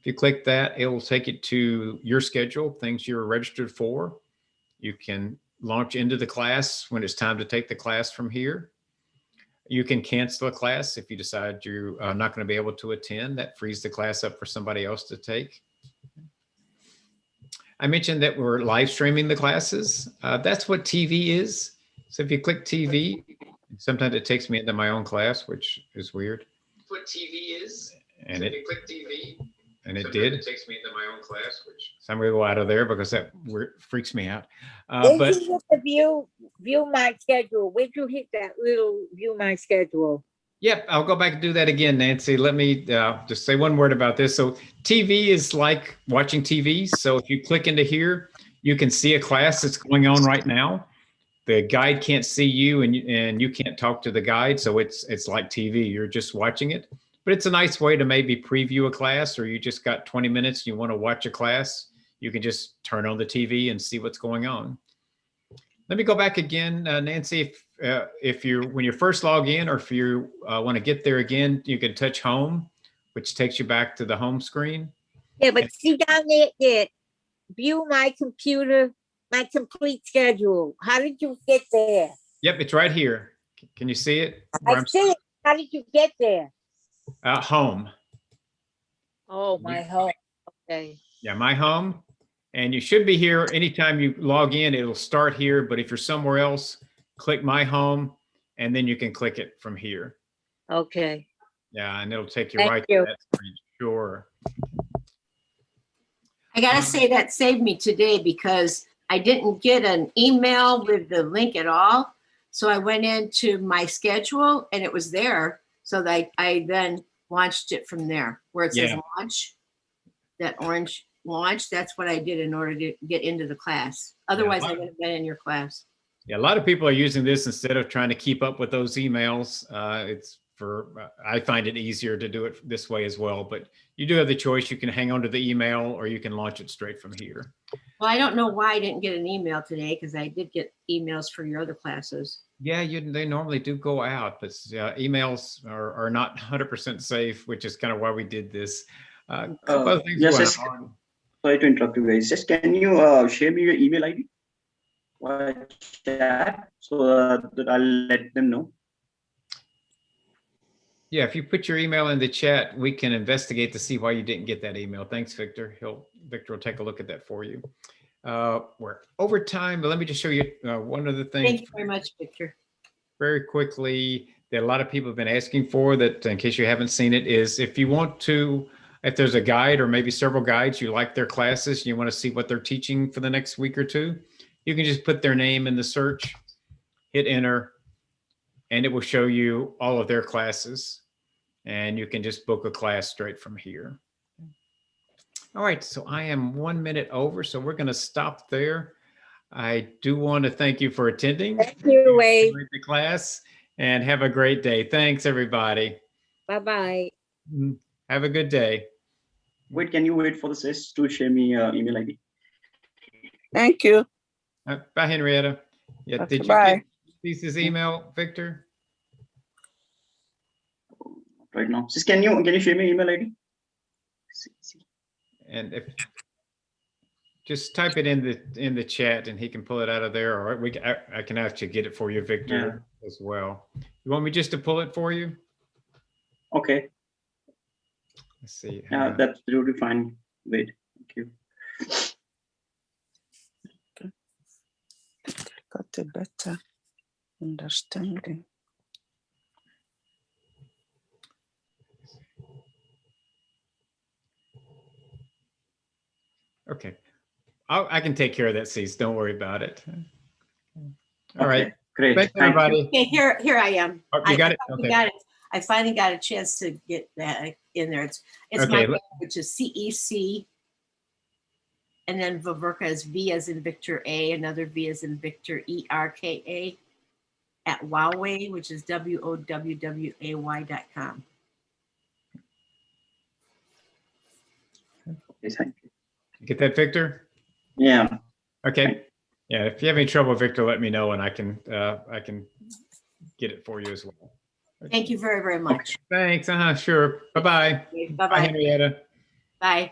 If you click that, it will take you to your schedule, things you're registered for. You can launch into the class when it's time to take the class from here. You can cancel a class if you decide you're not going to be able to attend. That frees the class up for somebody else to take. I mentioned that we're live streaming the classes. That's what TV is. So if you click TV, sometimes it takes me into my own class, which is weird. What TV is, and so it click TV, and it did. It takes me into my own class, which so I'm going to go out of there because that freaks me out. But you hit the view my schedule. Where'd you hit that little view my schedule? Yep, I'll go back and do that again, Nancy. Let me just say one word about this. So TV is like watching TV. So if you click into here, you can see a class that's going on right now. The guide can't see you, and you can't talk to the guide. So it's like TV. You're just watching it. But it's a nice way to maybe preview a class, or you just got 20 minutes and you want to watch a class. You can just turn on the TV and see what's going on. Let me go back again, Nancy. If you when you first log in, or if you want to get there again, you can touch home, which takes you back to the home screen. Yeah, but see down there, view my computer, my complete schedule. How did you get there? Yep, it's right here. Can you see it? I see it. How did you get there? Home. Oh, my home. Okay. Yeah, my home. And you should be here anytime you log in. It'll start here, but if you're somewhere else, click my home, and then you can click it from here. Okay. Yeah, and it'll take you Thank right you. to that screen. Sure. I gotta say that saved me today because I didn't get an email with the link at all. So I went into my schedule and it was there. So that I then launched it from there where it says Yeah. launch, that orange launch. That's what I did in order to get into the class. Otherwise, I would have been in your class. Yeah, a lot of people are using this instead of trying to keep up with those emails. I find it easier to do it this way as well, but you do have the choice. You can hang on to the email or you can launch it straight from here. Well, I don't know why I didn't get an email today because I did get emails for your other classes. Yeah, they normally do go out, but emails are not 100% safe, which is kind of why we did this. Couple other things yes, going on. sorry to interrupt you guys. Just can you share me your email ID or chat so that I'll let them know? Yeah, if you put your email in the chat, we can investigate to see why you didn't get that email. Thanks, Victor. Victor will take a look at that for you. We're over time, but let me just show you one of the things. Thank you very much, Victor. Very quickly that a lot of people have been asking for, that in case you haven't seen it, is if you want to, if there's a guide or maybe several guides, you like their classes, and you want to see what they're teaching for the next week or two, you can just put their name in the search, hit enter, and it will show you all of their classes. And you can just book a class straight from here. All right, so I am 1 minute over, so we're going to stop there. I do want to thank you for attending. Thank you, Wade. The class, and have a great day. Thanks, everybody. Bye-bye. Have a good day. Wait, can you wait for the sis to share me email ID? Thank you. Bye, Henrietta. Yeah, Okay, did you bye. get his email, Victor? Right now, sis, can you share me email ID? And if just type it in the chat, and he can pull it out of there, or I can actually get it for you, Victor, as well. You want me just to pull it for you? Okay. Let's see. That's absolutely fine. Wait, thank you. Got a better understanding. Okay. I can take care of that, Cease. Don't worry about it. All right. Okay, great. Thanks, Thank you. everybody. Okay, here I am. Oh, you got it? finally Okay. got it. I finally got a chance to get that in there. It's Okay, my let- which is CEC. And then Viverka is V as in Victor A, another V as in Victor ERKA at Huawei, which is WOWWAY.com. Yes, thank you. You get that, Victor? Yeah. Okay. Yeah. If you have any trouble, Victor, let me know, and I can get it for you as well. Thank you very, very much. Thanks. Sure. Bye-bye. Bye, Bye-bye. Henrietta. Bye.